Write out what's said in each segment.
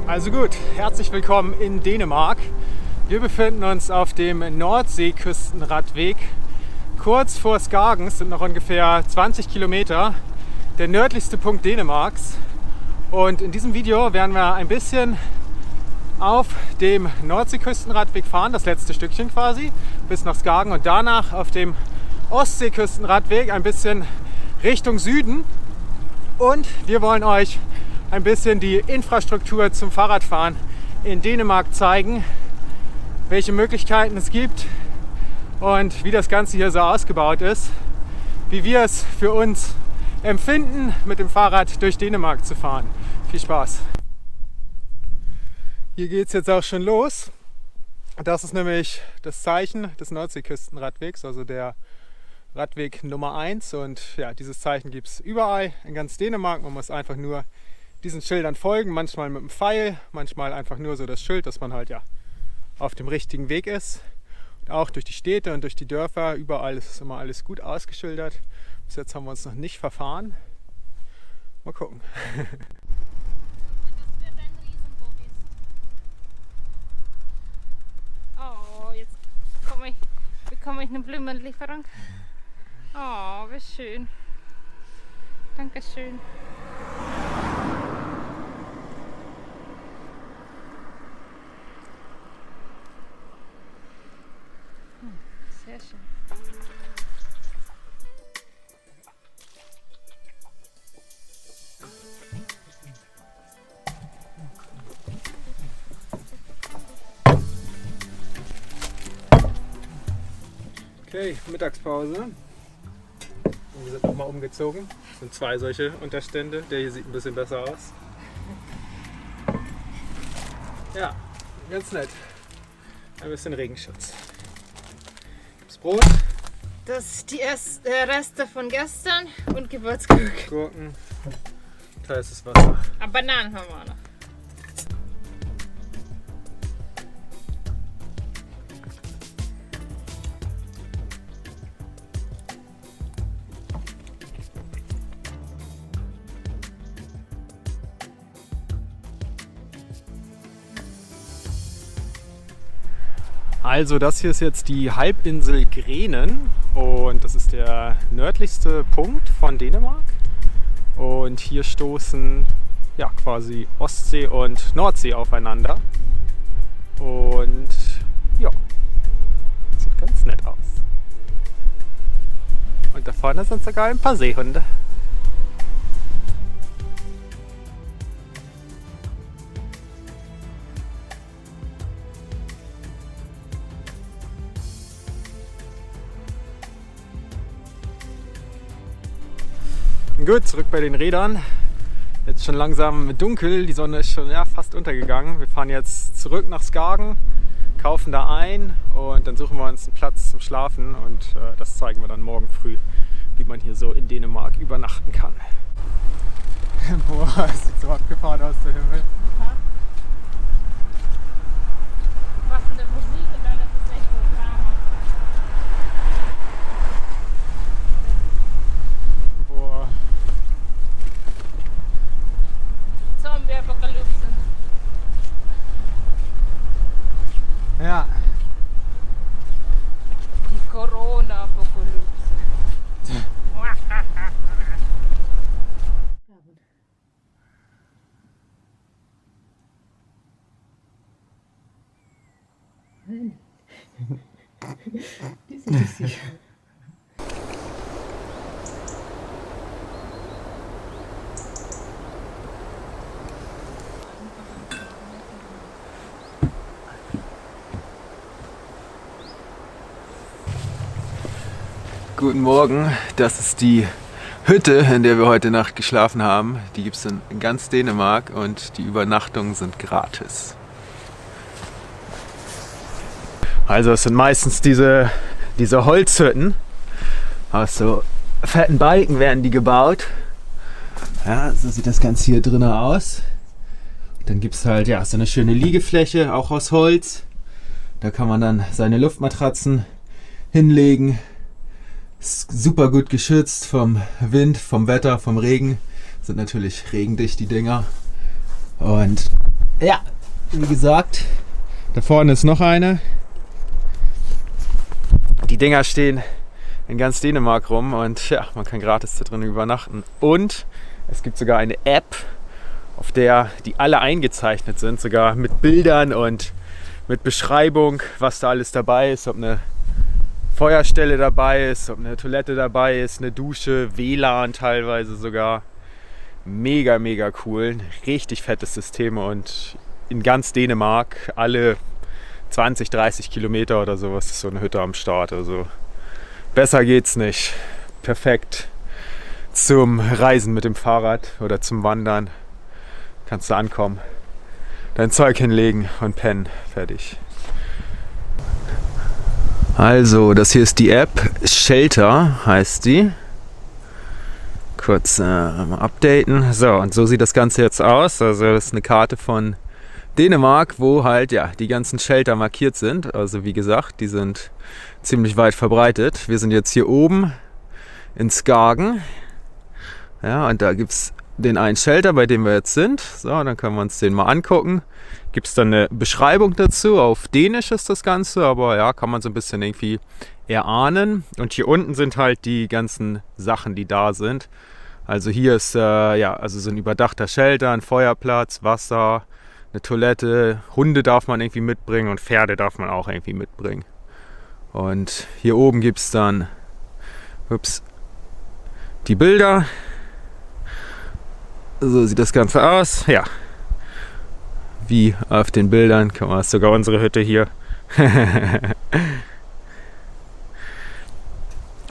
Also gut, herzlich willkommen in Dänemark. Wir befinden uns auf dem Nordseeküstenradweg. Kurz vor Skagen, sind noch ungefähr 20 Kilometer, der nördlichste Punkt Dänemarks. Und in diesem Video werden wir ein bisschen auf dem Nordseeküstenradweg fahren, das letzte Stückchen quasi, bis nach Skagen, und danach auf dem Ostseeküstenradweg ein bisschen Richtung Süden. Und wir wollen euch ein bisschen die Infrastruktur zum Fahrradfahren in Dänemark zeigen, welche Möglichkeiten es gibt und wie das Ganze hier so ausgebaut ist, wie wir es für uns empfinden, mit dem Fahrrad durch Dänemark zu fahren. Viel Spaß! Hier geht es jetzt auch schon los. Das ist nämlich das Zeichen des Nordseeküstenradwegs, also der Radweg Nummer 1. Und ja, dieses Zeichen gibt es überall in ganz Dänemark. Man muss einfach nur diesen Schildern folgen, manchmal mit einem Pfeil, manchmal einfach nur so das Schild, dass man halt ja auf dem richtigen Weg ist. Und auch durch die Städte und durch die Dörfer, überall ist es immer alles gut ausgeschildert. Bis jetzt haben wir uns noch nicht verfahren. Mal gucken. Oh, jetzt bekomme ich eine Blumenlieferung. Oh, wie schön. Dankeschön. Sehr schön. Okay, Mittagspause. Wir sind nochmal umgezogen. Das sind zwei solche Unterstände. Der hier sieht ein bisschen besser aus. Ja, ganz nett. Ein bisschen Regenschutz. Gibt's Brot? Das sind die Reste von gestern und Gewürzgurken. Gurken. Heißes Wasser. Aber Bananen haben wir auch noch. Also das hier ist jetzt die Halbinsel Grenen und das ist der nördlichste Punkt von Dänemark. Und hier stoßen ja quasi Ostsee und Nordsee aufeinander. Und ja, sieht ganz nett aus. Und da vorne sind sogar ein paar Seehunde. Gut, zurück bei den Rädern. Jetzt schon langsam dunkel, die Sonne ist schon fast untergegangen. Wir fahren jetzt zurück nach Skagen, kaufen da ein und dann suchen wir uns einen Platz zum Schlafen und das zeigen wir dann morgen früh, wie man hier so in Dänemark übernachten kann. Boah, es sieht so abgefahren aus, der Himmel. Passende Musik und dann ist es echt gut Drama. Boah. Zombie-Apokalypse. Ja. Die Corona-Apokalypse. Die sind nicht sicher. Guten Morgen, das ist die Hütte, in der wir heute Nacht geschlafen haben. Die gibt es in ganz Dänemark und die Übernachtungen sind gratis. Also es sind meistens diese Holzhütten. Aus so fetten Balken werden die gebaut. Ja, so sieht das Ganze hier drinnen aus. Dann gibt es halt so eine schöne Liegefläche, auch aus Holz. Da kann man dann seine Luftmatratzen hinlegen. Ist super gut geschützt vom Wind, vom Wetter, vom Regen. Sind natürlich regendicht die Dinger. Und Ja, wie gesagt, da vorne ist noch eine. Die Dinger stehen in ganz Dänemark rum und ja, man kann gratis da drin übernachten. Und es gibt sogar eine App, auf der die alle eingezeichnet sind, sogar mit Bildern und mit Beschreibung, was da alles dabei ist, ob eine Feuerstelle dabei ist, ob eine Toilette dabei ist, eine Dusche, WLAN teilweise sogar. Mega, mega cool. Richtig fettes System und in ganz Dänemark alle 20, 30 Kilometer oder sowas ist so eine Hütte am Start. Also besser geht's nicht. Perfekt zum Reisen mit dem Fahrrad oder zum Wandern. Kannst du ankommen, dein Zeug hinlegen und pennen. Fertig. Also, das hier ist die App. Shelter heißt die. Kurz mal updaten. So, und so sieht das Ganze jetzt aus. Also, das ist eine Karte von Dänemark, wo halt ja die ganzen Shelter markiert sind. Also, wie gesagt, die sind ziemlich weit verbreitet. Wir sind jetzt hier oben in Skagen. Ja, und da gibt es den einen Shelter, bei dem wir jetzt sind. So, dann können wir uns den mal angucken. Gibt es dann eine Beschreibung dazu. Auf Dänisch ist das Ganze, aber ja, kann man so ein bisschen irgendwie erahnen. Und hier unten sind halt die ganzen Sachen, die da sind. Also hier ist ja, also so ein überdachter Shelter, ein Feuerplatz, Wasser, eine Toilette. Hunde darf man irgendwie mitbringen und Pferde darf man auch irgendwie mitbringen. Und hier oben gibt es dann die Bilder. So sieht das Ganze aus. Ja, wie auf den Bildern. Guck mal, ist sogar unsere Hütte hier.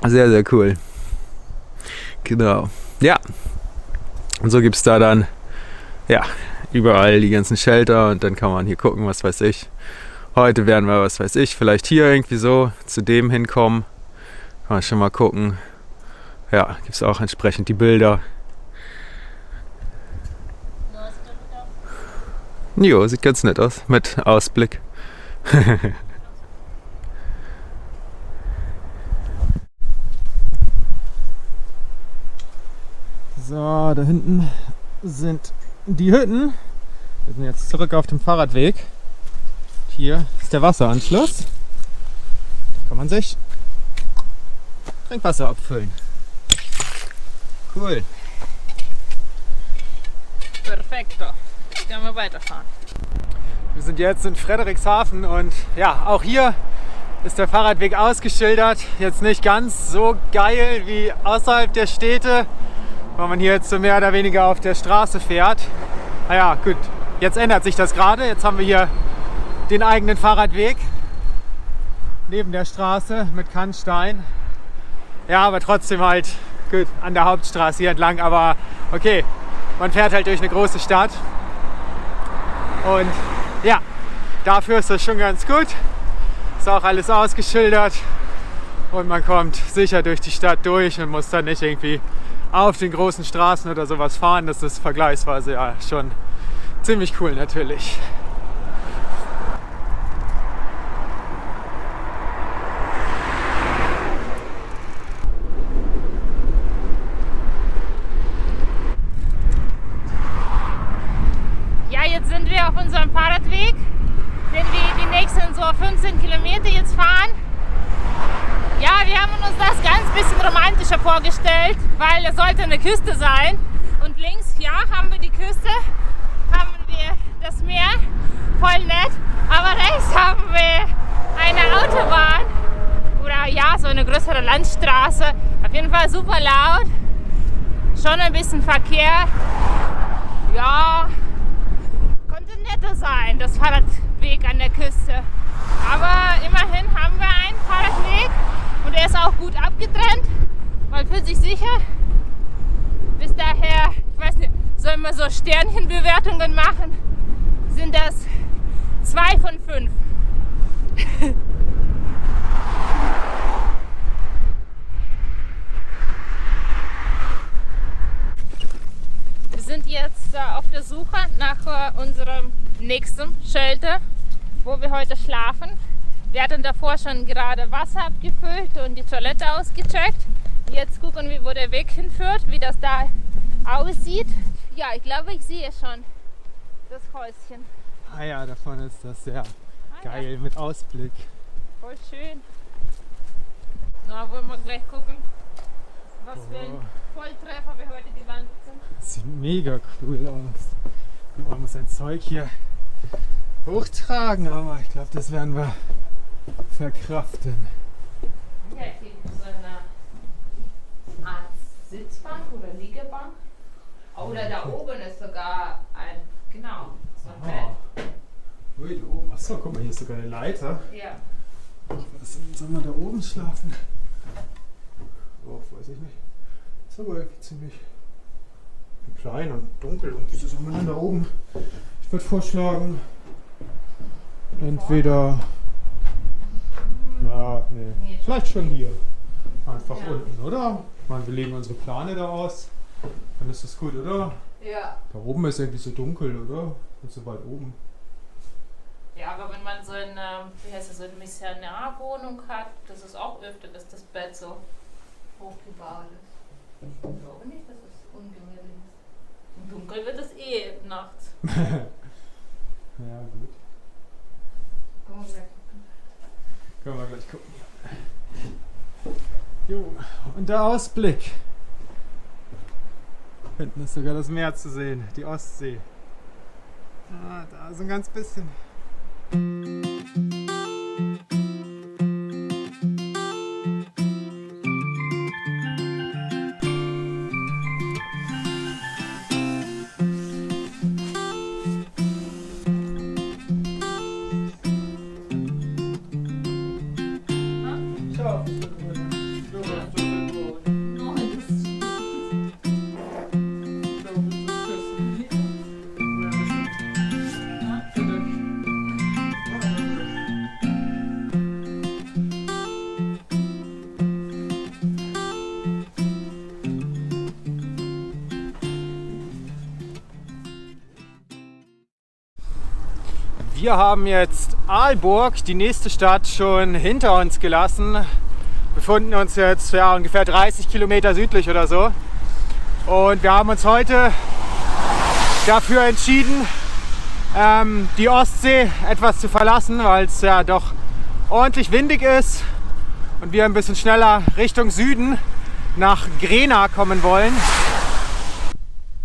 Sehr, sehr cool. Genau. Ja. Und so gibt es da dann ja überall die ganzen Shelter und dann kann man hier gucken, was weiß ich. Heute werden wir, was weiß ich, vielleicht hier irgendwie so zu dem hinkommen. Kann man schon mal gucken. Ja, gibt es auch entsprechend die Bilder. Jo, sieht ganz nett aus, mit Ausblick. So, da hinten sind die Hütten. Wir sind jetzt zurück auf dem Fahrradweg. Hier ist der Wasseranschluss. Da kann man sich Trinkwasser abfüllen. Cool. Perfekto. Können wir weiterfahren. Wir sind jetzt in Frederikshavn und ja, auch hier ist der Fahrradweg ausgeschildert. Jetzt nicht ganz so geil wie außerhalb der Städte, weil man hier jetzt so mehr oder weniger auf der Straße fährt. Naja, gut, jetzt ändert sich das gerade. Jetzt haben wir hier den eigenen Fahrradweg neben der Straße mit Kannstein. Ja, aber trotzdem halt gut an der Hauptstraße hier entlang. Aber okay, man fährt halt durch eine große Stadt. Und ja, dafür ist das schon ganz gut. Ist auch alles ausgeschildert und man kommt sicher durch die Stadt durch und muss dann nicht irgendwie auf den großen Straßen oder sowas fahren. Das ist vergleichsweise ja schon ziemlich cool natürlich. Ja, jetzt sind wir auf unserem Fahrradweg, den wir die nächsten so 15 Kilometer jetzt fahren. Ja, wir haben uns das ganz bisschen romantischer vorgestellt, weil es sollte eine Küste sein. Und links, ja, haben wir die Küste, haben wir das Meer, voll nett. Aber rechts haben wir eine Autobahn oder ja, so eine größere Landstraße. Auf jeden Fall super laut, schon ein bisschen Verkehr. Ja, konnte netter sein, das Fahrradweg an der Küste. Aber immerhin haben wir einen Fahrradweg und er ist auch gut abgetrennt. Man fühlt sich sicher. Bis daher, ich weiß nicht, sollen wir so Sternchenbewertungen machen? Sind das 2 von 5. Wir sind jetzt auf der Suche nach unserem nächsten Shelter, wo wir heute schlafen. Wir hatten davor schon gerade Wasser abgefüllt und die Toilette ausgecheckt. Jetzt gucken wir, wo der Weg hinführt, wie das da aussieht. Ja, ich glaube, ich sehe schon das Häuschen. Ah ja, davon ist das sehr geil mit Ausblick. Voll schön. Na, wollen wir gleich gucken, was für ein Volltreffer wir heute gelandet sind. Das sieht mega cool aus. Man muss sein Zeug hier hochtragen, aber ich glaube, das werden wir verkraften. Ja, hier gibt es so eine Art Sitzbank oder Liegebank. Oder da oben ist sogar ein, genau, so ein Bett. Ui, da oben. Achso, guck mal, hier ist sogar eine Leiter. Ja. Was soll man da oben schlafen? Oh, weiß ich nicht. Ist aber ziemlich klein und dunkel. Und wieso soll man denn da oben? Ich würde vorschlagen, entweder. Ja, nee. Vielleicht schon hier. Einfach unten, oder? Ich meine, wir legen unsere Plane da aus. Dann ist das gut, oder? Ja. Da oben ist irgendwie so dunkel, oder? Und so weit oben. Ja, aber wenn man so eine, wie heißt das, so eine Missionarwohnung hat, das ist auch öfter, dass das Bett so hochgebaut ist. Ich glaube nicht, dass es ungemütlich ist. Im Dunkeln wird es eh nachts. Ja, gut. Können wir gleich gucken. Können wir gleich gucken. Jo, und der Ausblick. Hinten ist sogar das Meer zu sehen, die Ostsee. Ah, da so ein ganz bisschen. Wir haben jetzt Aalborg, die nächste Stadt, schon hinter uns gelassen. Wir befinden uns jetzt ungefähr 30 Kilometer südlich oder so. Und wir haben uns heute dafür entschieden, die Ostsee etwas zu verlassen, weil es ja doch ordentlich windig ist und wir ein bisschen schneller Richtung Süden nach Grena kommen wollen.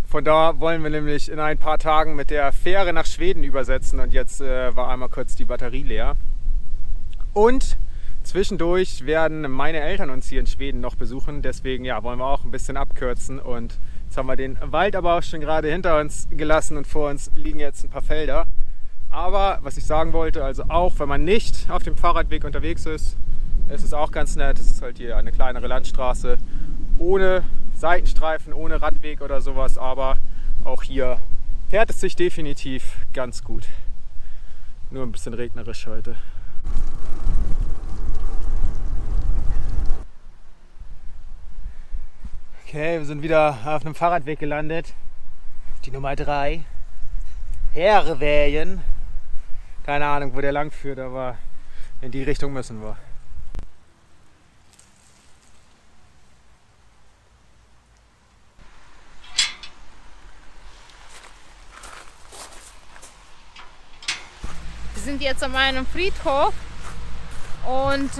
Von da wollen wir nämlich in ein paar Tagen mit der Fähre nach Schweden übersetzen und jetzt war einmal kurz die Batterie leer. Und zwischendurch werden meine Eltern uns hier in Schweden noch besuchen, deswegen ja, wollen wir auch ein bisschen abkürzen und jetzt haben wir den Wald aber auch schon gerade hinter uns gelassen und vor uns liegen jetzt ein paar Felder. Aber was ich sagen wollte, also auch wenn man nicht auf dem Fahrradweg unterwegs ist, ist es auch ganz nett. Es ist halt hier eine kleinere Landstraße ohne Seitenstreifen, ohne Radweg oder sowas, aber auch hier fährt es sich definitiv ganz gut. Nur ein bisschen regnerisch heute. Okay, wir sind wieder auf einem Fahrradweg gelandet. Die Nummer 3. Herrevägen. Keine Ahnung, wo der lang führt, aber in die Richtung müssen wir. Wir sind jetzt an einem Friedhof und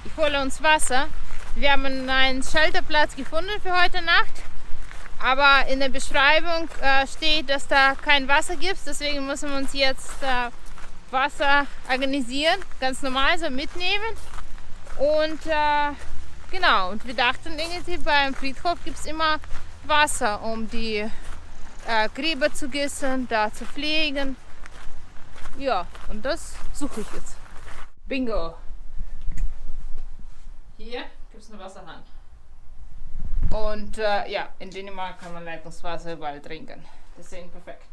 ich hole uns Wasser. Wir haben einen Shelterplatz gefunden für heute Nacht, aber in der Beschreibung steht, dass da kein Wasser gibt. Deswegen müssen wir uns jetzt Wasser organisieren, ganz normal so mitnehmen. Und genau, und wir dachten irgendwie, beim Friedhof gibt es immer Wasser, um die Gräber zu gießen, da zu pflegen. Ja, und das suche ich jetzt. Bingo! Hier gibt es eine Wasserhahn. Und ja, in Dänemark kann man Leitungswasser überall trinken. Deswegen perfekt.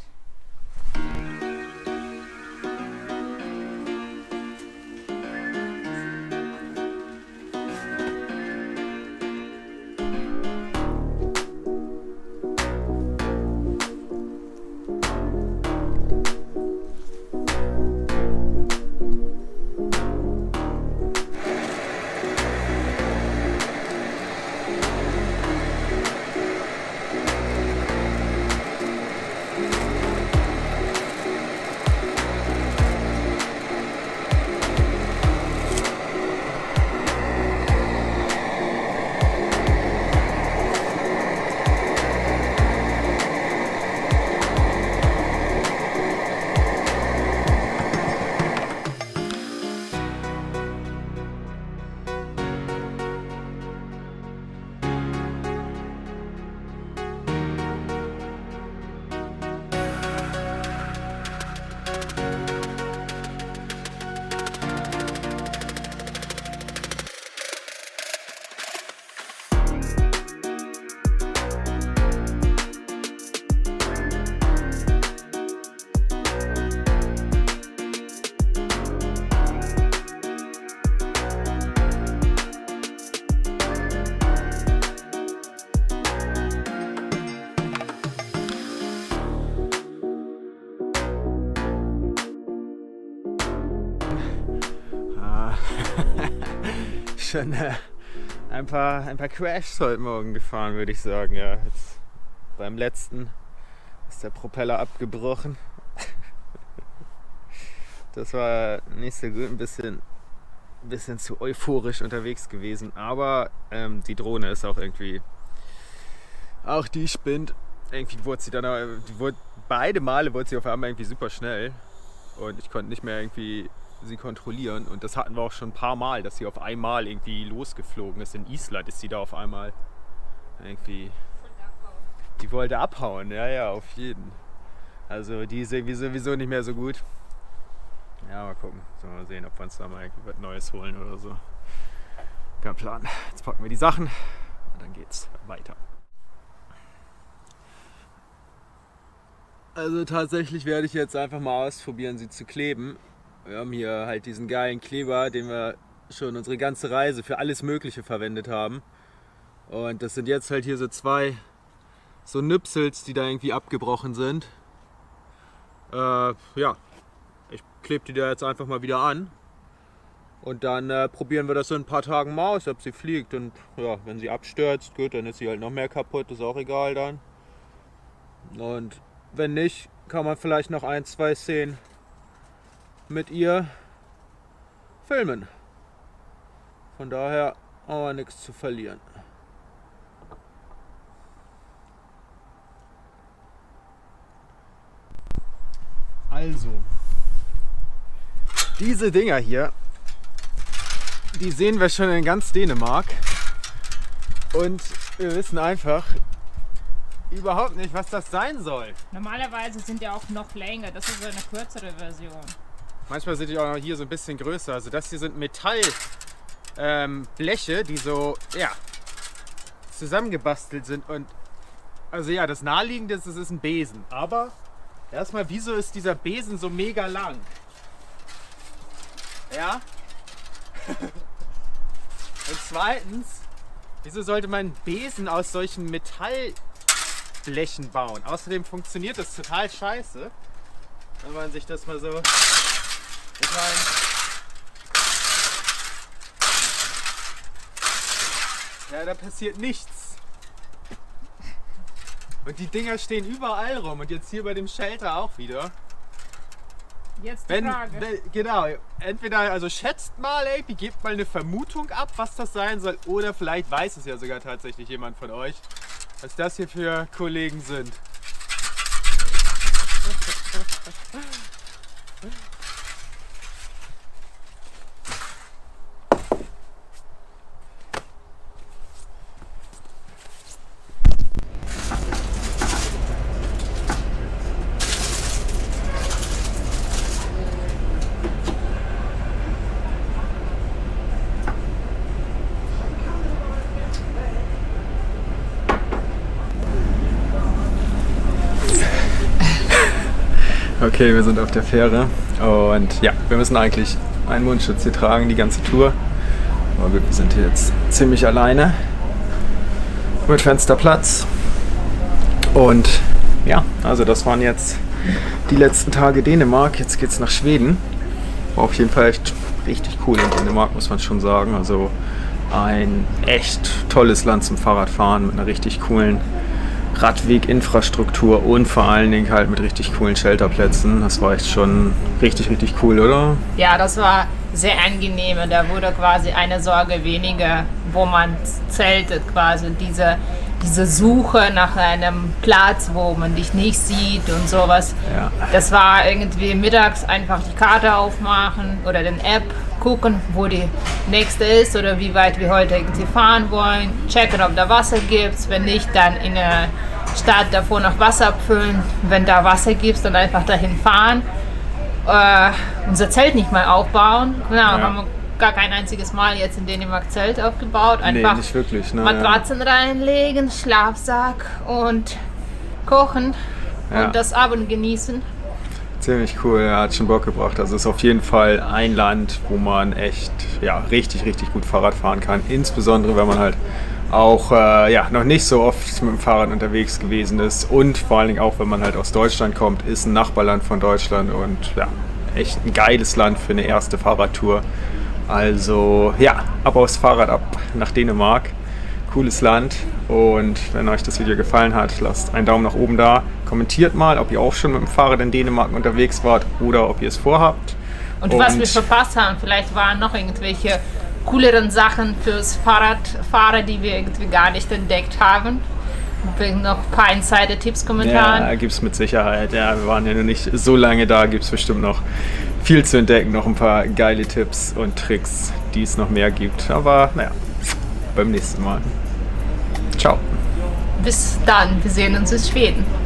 schon ein paar Crashs heute Morgen gefahren, würde ich sagen. Ja, jetzt beim letzten ist der Propeller abgebrochen. Das war nicht so gut, ein bisschen zu euphorisch unterwegs gewesen. Aber die Drohne ist auch irgendwie, auch die spinnt. Irgendwie wurde sie dann, beide Male wurde sie auf einmal irgendwie super schnell. Und ich konnte nicht mehr irgendwie sie kontrollieren. Und das hatten wir auch schon ein paar Mal, dass sie auf einmal irgendwie losgeflogen ist. In Island ist sie da auf einmal irgendwie... Die wollte abhauen, ja, auf jeden. Also die ist irgendwie sowieso nicht mehr so gut. Ja, mal gucken. Sollen wir mal sehen, ob wir uns da mal was Neues holen oder so. Kein Plan. Jetzt packen wir die Sachen und dann geht's weiter. Also tatsächlich werde ich jetzt einfach mal ausprobieren, sie zu kleben. Wir haben hier halt diesen geilen Kleber, den wir schon unsere ganze Reise für alles Mögliche verwendet haben. Und das sind jetzt halt hier so zwei so Nüpsels, die da irgendwie abgebrochen sind. Ja, ich klebe die da jetzt einfach mal wieder an. Und dann probieren wir das in ein paar Tagen mal aus, ob sie fliegt. Und ja, wenn sie abstürzt, gut, dann ist sie halt noch mehr kaputt, ist auch egal dann. Und wenn nicht, kann man vielleicht noch 1, 2 Szenen mit ihr filmen. Von daher haben wir nichts zu verlieren. Also, diese Dinger hier, die sehen wir schon in ganz Dänemark. Und wir wissen einfach überhaupt nicht, was das sein soll. Normalerweise sind die auch noch länger. Das ist so eine kürzere Version. Manchmal sind die auch hier so ein bisschen größer. Also das hier sind Metallbleche, die so, ja, zusammengebastelt sind. Und also ja, das Naheliegende ist, es ist ein Besen. Aber erstmal, wieso ist dieser Besen so mega lang? Ja? Und zweitens, wieso sollte man einen Besen aus solchen Metallblechen bauen? Außerdem funktioniert das total scheiße, wenn man sich das mal so... Ich meine, ja, da passiert nichts. Und die Dinger stehen überall rum und jetzt hier bei dem Shelter auch wieder. Jetzt die Frage. Genau, entweder also schätzt mal, irgendwie gebt mal eine Vermutung ab, was das sein soll, oder vielleicht weiß es ja sogar tatsächlich jemand von euch, was das hier für Kollegen sind. Okay, wir sind auf der Fähre und ja, wir müssen eigentlich einen Mundschutz hier tragen, die ganze Tour. Aber gut, wir sind hier jetzt ziemlich alleine mit Fensterplatz. Und ja, also das waren jetzt die letzten Tage Dänemark. Jetzt geht's nach Schweden. War auf jeden Fall echt richtig cool in Dänemark, muss man schon sagen. Also ein echt tolles Land zum Fahrradfahren mit einer richtig coolen Radweginfrastruktur und vor allen Dingen halt mit richtig coolen Shelterplätzen. Das war echt schon richtig, richtig cool, oder? Ja, das war sehr angenehm. Da wurde quasi eine Sorge weniger, wo man zeltet, quasi diese Suche nach einem Platz, wo man dich nicht sieht und sowas. Ja. Das war irgendwie mittags einfach die Karte aufmachen oder den App gucken, wo die nächste ist oder wie weit wir heute irgendwie fahren wollen, checken, ob da Wasser gibt, wenn nicht, dann in der Stadt davor noch Wasser abfüllen, wenn da Wasser gibt, dann einfach dahin fahren, unser Zelt nicht mal aufbauen, genau, haben wir gar kein einziges Mal jetzt in Dänemark Zelt aufgebaut, einfach nicht wirklich, ne? Matratzen reinlegen, Schlafsack und kochen und das Abend genießen. Ziemlich cool, hat schon Bock gebracht. Also es ist auf jeden Fall ein Land, wo man echt richtig, richtig gut Fahrrad fahren kann. Insbesondere, wenn man halt auch noch nicht so oft mit dem Fahrrad unterwegs gewesen ist. Und vor allen Dingen auch, wenn man halt aus Deutschland kommt, ist ein Nachbarland von Deutschland. Und ja, echt ein geiles Land für eine erste Fahrradtour. Also ja, ab aufs Fahrrad, ab nach Dänemark. Cooles Land. Und wenn euch das Video gefallen hat, lasst einen Daumen nach oben da. Kommentiert mal, ob ihr auch schon mit dem Fahrrad in Dänemark unterwegs wart oder ob ihr es vorhabt. Und was wir verpasst haben, vielleicht waren noch irgendwelche cooleren Sachen fürs Fahrradfahrer, die wir irgendwie gar nicht entdeckt haben. Noch ein paar Insider-Tipps, Kommentaren. Ja, gibt es mit Sicherheit. Ja, wir waren ja noch nicht so lange da, gibt es bestimmt noch viel zu entdecken, noch ein paar geile Tipps und Tricks, die es noch mehr gibt. Aber naja, beim nächsten Mal. Ciao. Bis dann, wir sehen uns in Schweden.